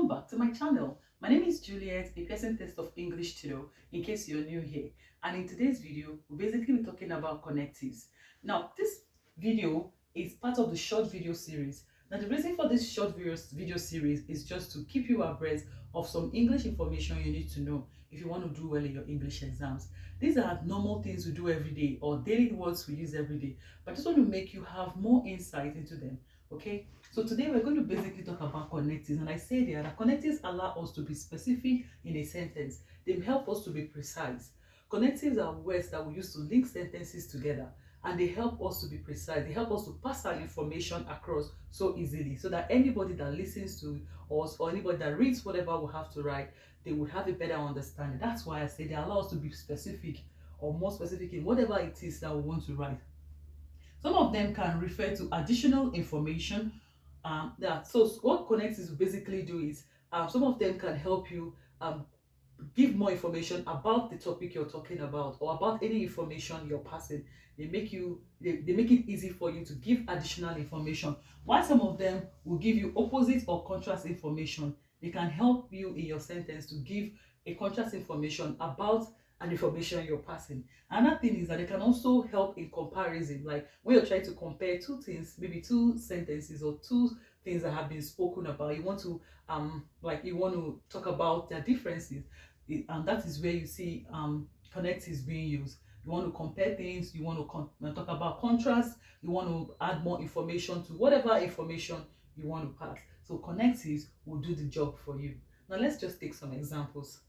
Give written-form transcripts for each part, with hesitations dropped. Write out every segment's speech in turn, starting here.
welcome back to my channel. My name is Juliet, a Pearson test of English tutor, in case you're new here. And in today's video, we'll basically be talking about connectives. Now, this video is part of the short video series. Now, the reason for this short video series is just to keep you abreast of some English information you need to know if you want to do well in your English exams. These are normal things we do every day or daily words we use every day, but I just want to make you have more insight into them. Okay, so today we're going to basically talk about connectives, and I say there that connectives allow us to be specific in a sentence. They help us to be precise. Connectives are words that we use to link sentences together, and they help us to be precise. They help us to pass our information across so easily, so that anybody that listens to us or anybody that reads whatever we have to write, they would have a better understanding. That's why I say they allow us to be specific or more specific in whatever it is that we want to write. Some of them can refer to additional information. So what connectives basically do is some of them can help you give more information about the topic you're talking about or about any information you're passing. They make it easy for you to give additional information. While some of them will give you opposite or contrast information, they can help you in your sentence to give a contrast information about an information you're passing. Another thing is that they can also help in comparison, like when you're trying to compare two things, maybe two sentences or two things that have been spoken about. You want to talk about their differences, and that is where you see connectives being used. You want to compare things, you want to talk about contrast, you want to add more information to whatever information you want to pass. So connectives will do the job for you. Now let's just take some examples.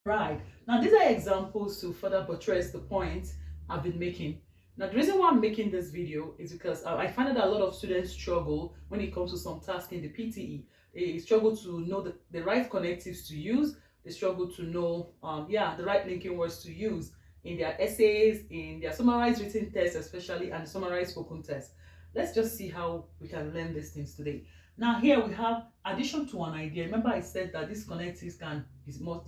Right, now these are examples to further buttress the point I've been making. Now the reason why I'm making this video is because I find that a lot of students struggle when it comes to some tasks in the PTE. They struggle to know the right connectives to use. They struggle to know the right linking words to use in their essays, in their summarized written tests especially, and summarized spoken tests. Let's just see how we can learn these things today. Now here we have addition to an idea. Remember I said that these connectives can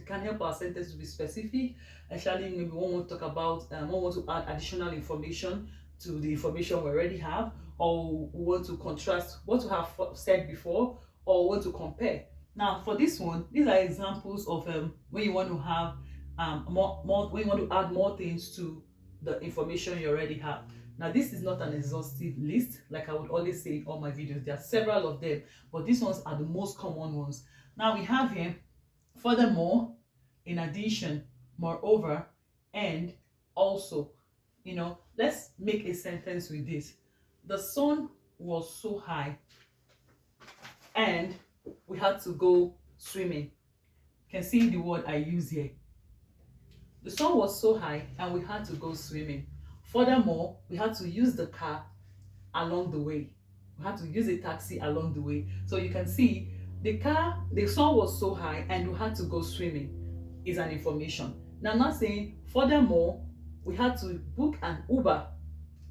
help our sentence to be specific, especially maybe we want to talk about, we want to add additional information to the information we already have, or we want to contrast what we have said before, or want to compare. Now for this one, these are examples of when you want to have when you want to add more things to the information you already have. Now this is not an exhaustive list, like I would always say in all my videos. There are several of them, but these ones are the most common ones. Now we have here, furthermore, in addition, moreover, and also. Let's make a sentence with this. The sun was so high and we had to go swimming. You can see the word I use here. The sun was so high and we had to go swimming. Furthermore, we had to use the car along the way. We had to use a taxi along the way. So you can see the sun was so high and we had to go swimming is an information. Now I'm not saying furthermore, we had to book an Uber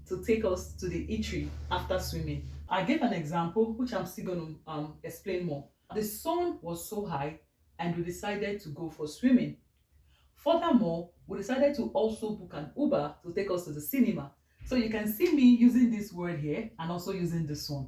to take us to the eatery after swimming. I gave an example which I'm still going to explain more. The sun was so high and we decided to go for swimming. Furthermore, we decided to also book an Uber to take us to the cinema. So you can see me using this word here and also using this one.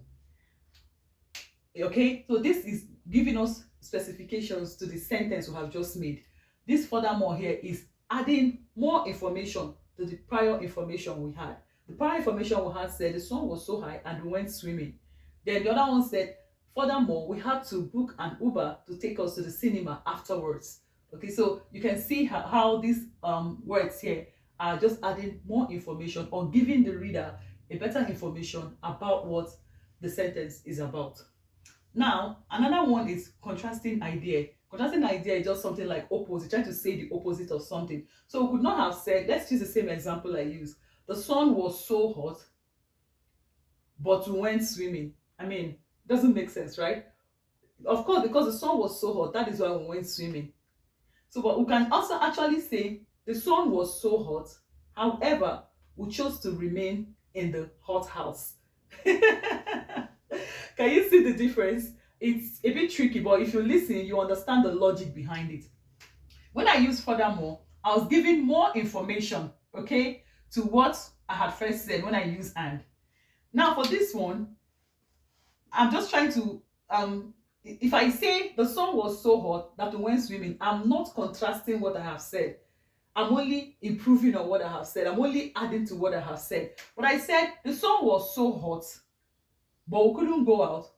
Okay, so this is giving us specifications to the sentence we have just made. This furthermore here is adding more information to the prior information we had. The prior information we had said the sun was so high and we went swimming. Then the other one said, furthermore, we had to book an Uber to take us to the cinema afterwards. Okay, so you can see how these words here are just adding more information or giving the reader a better information about what the sentence is about. Now, another one is contrasting idea. Contrasting idea is just something like opposite, trying to say the opposite of something. So we could not have said, let's use the same example I used. The sun was so hot, but we went swimming. I mean, doesn't make sense, right? Of course, because the sun was so hot, that is why we went swimming. So, but we can also actually say the sun was so hot, however, we chose to remain in the hot house. Can you see the difference? It's a bit tricky, but if you listen, you understand the logic behind it. When I use furthermore, I was giving more information, okay, to what I had first said when I use and. Now for this one, I'm just trying to if I say the sun was so hot that we went swimming, I'm not contrasting what I have said. I'm only improving on what I have said. I'm only adding to what I have said. But I said the sun was so hot, but we couldn't go out.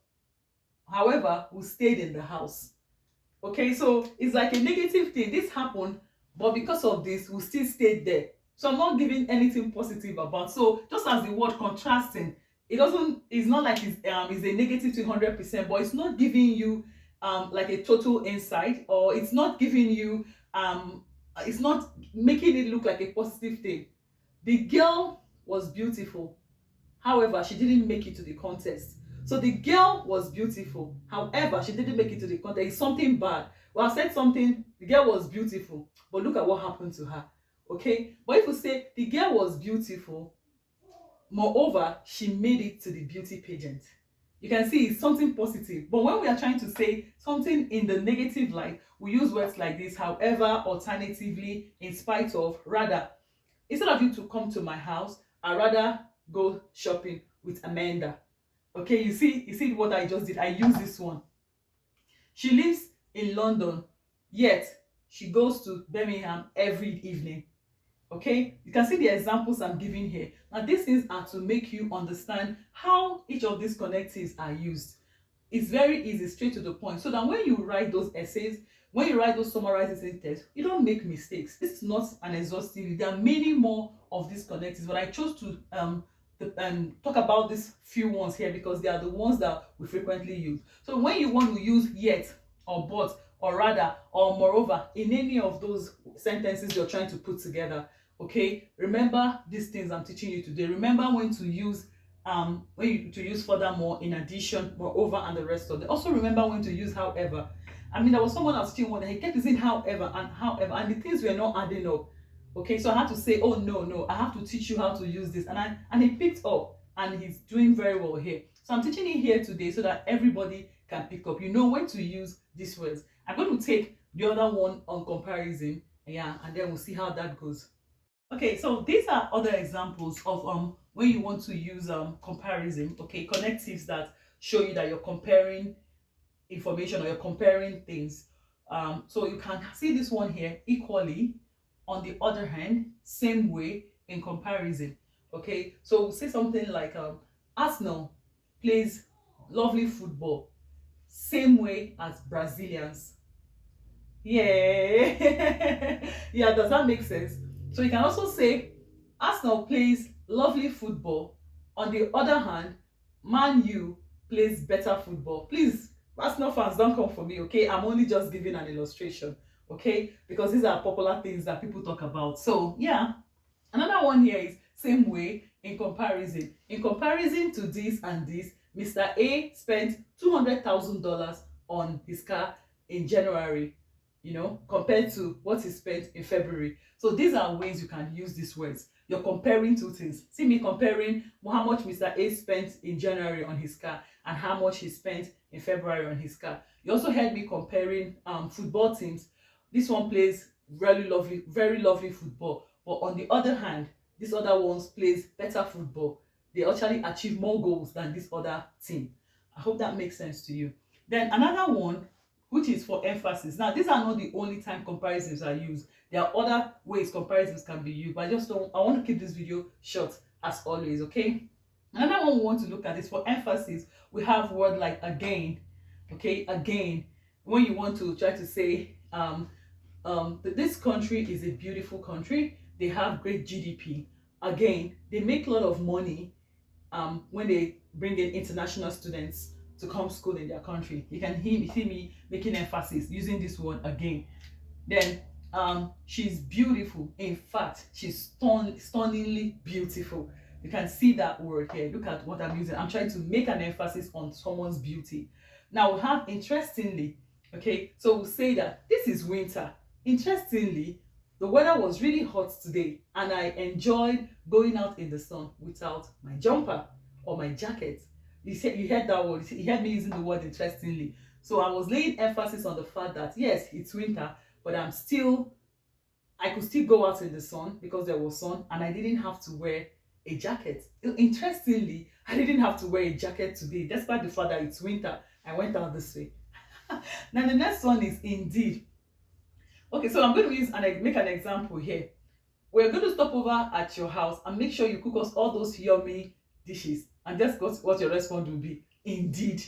However, we stayed in the house. Okay, so it's like a negative thing. This happened, but because of this, we still stayed there. So I'm not giving anything positive about. So just as the word contrasting, it doesn't. It's not like it's a negative to 100%, but it's not giving you like a total insight, or it's not giving you it's not making it look like a positive thing. The girl was beautiful. However, she didn't make it to the contest. So the girl was beautiful. However, she didn't make it to the contest. It's something bad. Well, I said something, the girl was beautiful, but look at what happened to her. Okay? But if you say the girl was beautiful, moreover, she made it to the beauty pageant. You can see it's something positive. But when we are trying to say something in the negative light, we use words like this, however, alternatively, in spite of, rather. Instead of you to come to my house, I rather go shopping with Amanda. Okay, you see what I just did. I use this one. She lives in London, yet she goes to Birmingham every evening. Okay, you can see the examples I'm giving here. Now these things are to make you understand how each of these connectives are used. It's very easy, straight to the point, so that when you write those essays, when you write those summarizing tests, you don't make mistakes. This is not an exhaustive. There are many more of these connectives, but I chose to talk about these few ones here because they are the ones that we frequently use. So when you want to use yet or but or rather or moreover in any of those sentences you're trying to put together, okay, remember these things I'm teaching you today. Remember when to use to use furthermore, in addition, moreover, and the rest of them. Also remember when to use however. I mean, there was someone I was teaching one that he kept using however, and the things were not adding up. Okay, so I had to say, oh no, I have to teach you how to use this, and he picked up, and he's doing very well here. So I'm teaching it here today so that everybody can pick up. You know when to use these words. I'm going to take the other one on comparison, yeah, and then we'll see how that goes. Okay, so these are other examples of when you want to use comparison, okay, connectives that show you that you're comparing information or you're comparing things. So you can see this one here equally. On the other hand, same way in comparison. Okay, so we'll say something like Arsenal plays lovely football, same way as Brazilians. Yeah. Yeah, does that make sense? So you can also say Arsenal plays lovely football. On the other hand, Man U plays better football. Please, Arsenal fans, don't come for me, okay? I'm only just giving an illustration, okay? Because these are popular things that people talk about. So yeah, another one here is same way in comparison. In comparison to this and this, Mr. A spent $200,000 on his car in January, compared to what he spent in February. So these are ways you can use these words. You're comparing two things. See me comparing how much Mr. A spent in January on his car and how much he spent in February on his car. You also heard me comparing football teams. This one plays very lovely football. But on the other hand, this other ones plays better football. They actually achieve more goals than this other team. I hope that makes sense to you. Then another one, which is for emphasis. Now, these are not the only time comparisons are used. There are other ways comparisons can be used, but I want to keep this video short as always, okay? Another one we want to look at is for emphasis. We have word like again, okay? Again, when you want to try to say this country is a beautiful country. They have great GDP. Again, they make a lot of money when they bring in international students to come school in their country. You can hear me making emphasis using this word again. Then she's beautiful. In fact, she's stunningly beautiful. You can see that word here. Look at what I'm using. I'm trying to make an emphasis on someone's beauty. Now we have interestingly. Okay, so we'll say that this is winter. Interestingly, the weather was really hot today and I enjoyed going out in the sun without my jumper or my jacket. You heard that word. You heard me using the word interestingly. So I was laying emphasis on the fact that yes, it's winter, but I could still go out in the sun because there was sun and I didn't have to wear a jacket. Interestingly, I didn't have to wear a jacket today, despite the fact that it's winter. I went out this way. Now the next one is indeed. Okay, so I'm going to make an example here. We're going to stop over at your house and make sure you cook us all those yummy dishes. And that's what your response will be. Indeed.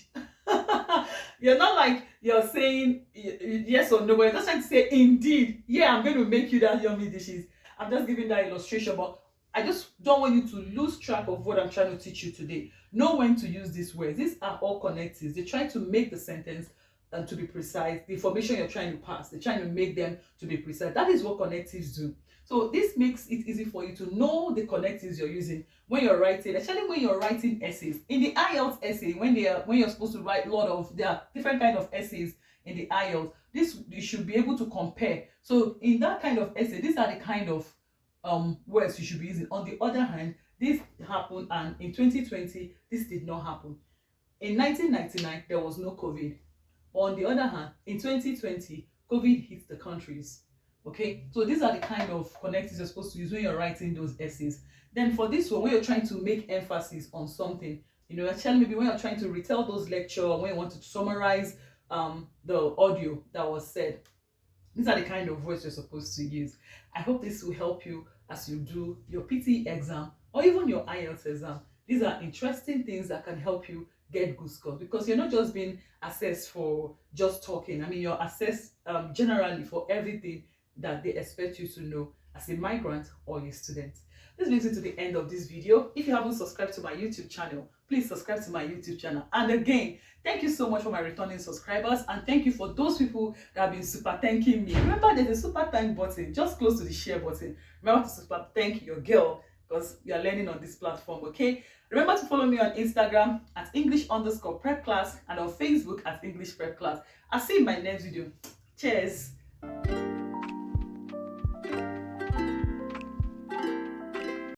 You're not like you're saying yes or no, but you're just trying to say indeed. Yeah, I'm going to make you that yummy dishes. I'm just giving that illustration, but I just don't want you to lose track of what I'm trying to teach you today. Know when to use these words. These are all connectives. They try to make the sentence and to be precise. The information you're trying to pass, they're trying to make them to be precise. That is what connectives do. So this makes it easy for you to know the connectives you're using when you're writing, especially when you're writing essays. In the IELTS essay, when you're supposed to write a lot of, there are different kind of essays in the IELTS. This you should be able to compare. So in that kind of essay, these are the kind of words you should be using. On the other hand, this happened, and in 2020 this did not happen. In 1999 there was no COVID. On the other hand, in 2020 COVID hit the countries. Okay, so these are the kind of connectives you're supposed to use when you're writing those essays. Then for this one, when you're trying to make emphasis on something, actually maybe when you're trying to retell those lecture, or when you want to summarize the audio that was said, these are the kind of words you're supposed to use. I hope this will help you as you do your PTE exam or even your IELTS exam. These are interesting things that can help you get good scores, because you're not just being assessed for just talking. I mean, you're assessed generally for everything that they expect you to know as a migrant or a student. This brings me to the end of this video. If you haven't subscribed to my YouTube channel, please subscribe to my YouTube channel. And again, thank you so much for my returning subscribers, and thank you for those people that have been super thanking me. Remember, there's a super thank button just close to the share button. Remember to super thank your girl, because we are learning on this platform. Okay, remember to follow me on Instagram at English_prep class and on Facebook at English prep class. I'll see you in my next video. Cheers.